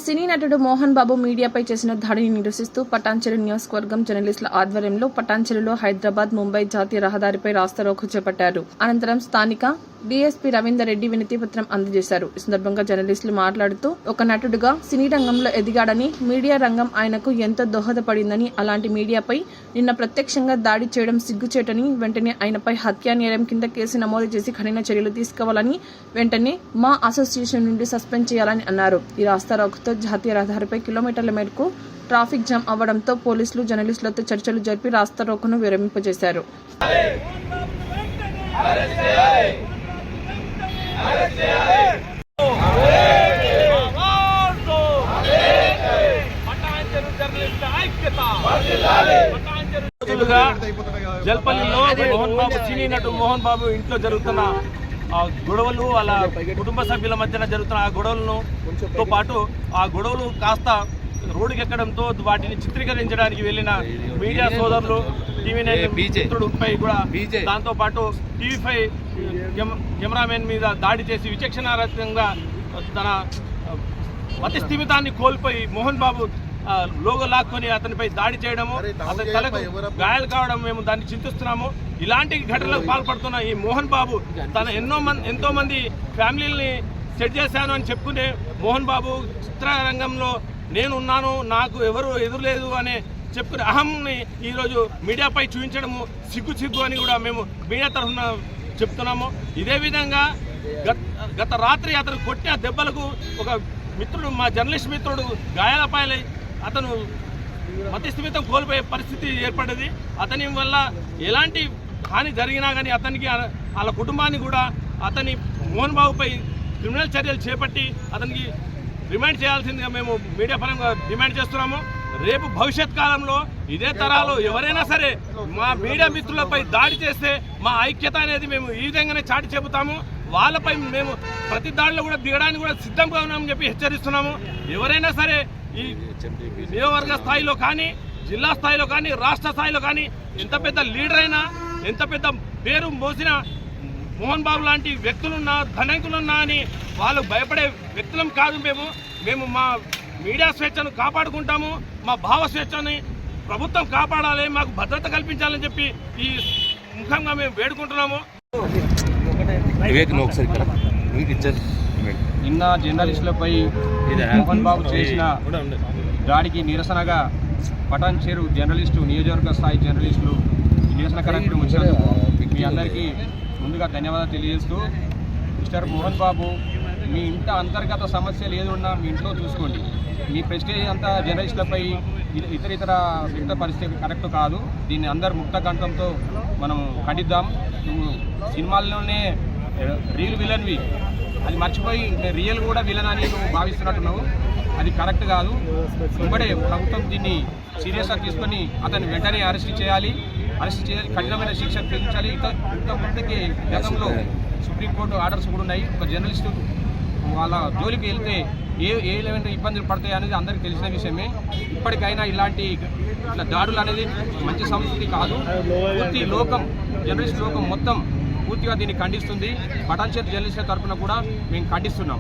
సినీ నటుడు మోహన్ బాబు మీడియాపై చేసిన దాడిని నిరసిస్తూ పటాన్చెరు నియోజకవర్గం జర్నలిస్టుల ఆధ్వర్యంలో పటాన్చెరులో హైదరాబాద్ ముంబై జాతీయ రహదారిపై రాస్తారోకో చేపట్టారు. అనంతరం స్థానిక డీఎస్పీ రవీందర్ రెడ్డి వినతిపత్రం అందజేశారు. ఈ సందర్భంగా జర్నలిస్టులు మాట్లాడుతూ ఒక నటుడుగా సినీ రంగంలో ఎదిగాడని, మీడియా రంగం ఆయనకు ఎంతో దోహదపడిందని, అలాంటి మీడియాపై నిన్న ప్రత్యక్షంగా దాడి చేయడం సిగ్గుచేటని, వెంటనే ఆయనపై హత్యా నేరం కింద కేసు నమోదు చేసి కఠిన చర్యలు తీసుకోవాలని, వెంటనే మా అసోసియేషన్ నుండి సస్పెండ్ చేయాలని అన్నారు. ఈ రాస్తారోకోతో జాతీయ రహదారిపై కిలోమీటర్ల మేరకు ట్రాఫిక్ జామ్ అవ్వడంతో పోలీసులు జర్నలిస్టులతో చర్చలు జరిపి రాస్తారోకోను విరమింపజేశారు. జల్పల్లిలో మోహన్ బాబు సినీ నటు మోహన్ బాబు ఇంట్లో జరుగుతున్న గొడవలు, వాళ్ళ కుటుంబ సభ్యుల మధ్యన జరుగుతున్న ఆ గొడవలతో పాటు ఆ గొడవలు కాస్త రోడ్డుకి ఎక్కడంతో వాటిని చిత్రీకరించడానికి వెళ్ళిన మీడియా సోదరులు, టీవీ9 మిత్రుడిపై కూడా, దాంతో పాటు టీవీ5 కెమెరామెన్ మీద దాడి చేసి విచక్షణారహితంగా తన మతి స్థిమితాన్ని కోల్పోయి మోహన్ బాబు లోగో లాక్కొని అతనిపై దాడి చేయడము, అతని తలకు గాయాలు కావడం మేము దాన్ని చింతిస్తున్నాము. ఇలాంటి ఘటనలకు పాల్పడుతున్న ఈ మోహన్ బాబు తన ఎంతో మంది ఫ్యామిలీని సెట్ చేశాను అని చెప్పుకునే మోహన్ బాబు చిత్రరంగంలో నేను ఉన్నాను, నాకు ఎవరు ఎదురులేదు అనే చెప్పుకునే అహంని ఈరోజు మీడియాపై చూపించడము సిగ్గు అని కూడా మేము మీడియా తరఫున చెప్తున్నాము. ఇదే విధంగా గత రాత్రి అతను కొట్టిన దెబ్బలకు ఒక మిత్రుడు, మా జర్నలిస్ట్ మిత్రుడు గాయాలపాయలై అతను మతిస్థిమితం కోల్పోయే పరిస్థితి ఏర్పడింది. అతని వల్ల ఎలాంటి హాని జరిగినా కానీ అతనికి, వాళ్ళ కుటుంబాన్ని కూడా అతని మోహన్ బాబుపై క్రిమినల్ చర్యలు చేపట్టి అతనికి రిమాండ్ చేయాల్సిందిగా మేము మీడియా పరంగా డిమాండ్ చేస్తున్నాము. రేపు భవిష్యత్ కాలంలో ఇదే తరాలు ఎవరైనా సరే మా మీడియా మిత్రులపై దాడి చేస్తే మా ఐక్యత అనేది మేము ఈ విధంగానే చాటి చెబుతాము. వాళ్ళపై మేము ప్రతి దాడిలో కూడా దిగడానికి కూడా సిద్ధంగా ఉన్నామని చెప్పి హెచ్చరిస్తున్నాము. ఎవరైనా సరే ఈ నియోజకవర్గ స్థాయిలో కానీ, జిల్లా స్థాయిలో కానీ, రాష్ట్ర స్థాయిలో కానీ ఎంత పెద్ద లీడర్ అయినా, ఎంత పెద్ద పేరు మోసిన మోహన్ బాబు లాంటి వ్యక్తులున్నా, ధనికులున్నా అని వాళ్ళు భయపడే వ్యక్తులం కాదు. మేము మా మీడియా స్వేచ్ఛను కాపాడుకుంటాము. మా భావ స్వేచ్ఛని ప్రభుత్వం కాపాడాలి, మాకు భద్రత కల్పించాలని చెప్పి ఈ ముఖంగా మేము వేడుకుంటున్నాము. నిన్న జర్నలిస్టులపై మోహన్ బాబు చేసిన దాడికి నిరసనగా పటాన్చెరు జర్నలిస్టు నియోజకవర్గ స్థాయి జర్నలిస్టులు నిరసన కార్యక్రమం వచ్చినందుకు మీ అందరికీ ముందుగా ధన్యవాదాలు తెలియజేస్తూ, మిస్టర్ మోహన్ బాబు, మీ ఇంట అంతర్గత సమస్యలు ఏది ఉన్నా మీ ఇంట్లో చూసుకోండి. మీ ప్రెస్టేజ్ అంతా జర్నలిస్టులపై ఇతర వ్యక్త పరిస్థితి కరెక్ట్ కాదు. దీన్ని అందరు ముక్త కంఠంతో మనం ఖండిద్దాం. నువ్వు సినిమాల్లోనే రియల్ విలన్వి, అది మర్చిపోయి రియల్ కూడా విలన్ అని నువ్వు భావిస్తున్నట్టున్నావు. అది కరెక్ట్ కాదు. ఇప్పుడే ప్రభుత్వం దీన్ని సీరియస్గా తీసుకొని అతన్ని వెంటనే అరెస్ట్ చేయాలి, కఠినమైన శిక్ష విధించాలి. ఇంత ముందుకి గతంలో సుప్రీంకోర్టు ఆర్డర్స్ కూడా ఉన్నాయి. ఒక జర్నలిస్టు వాళ్ళ జోలికి వెళ్తే ఏ లెవెల్ ఇబ్బందులు పడతాయి అనేది అందరికీ తెలిసిన విషయమే. ఇప్పటికైనా ఇట్లా దాడులు అనేది మంచి సంస్కృతి కాదు. పూర్తి లోకం, జర్నలిస్ట్ లోకం మొత్తం పూర్తిగా దీన్ని ఖండిస్తుంది. పటాన్చెరు జర్నలిస్టుల తరఫున కూడా మేము ఖండిస్తున్నాం.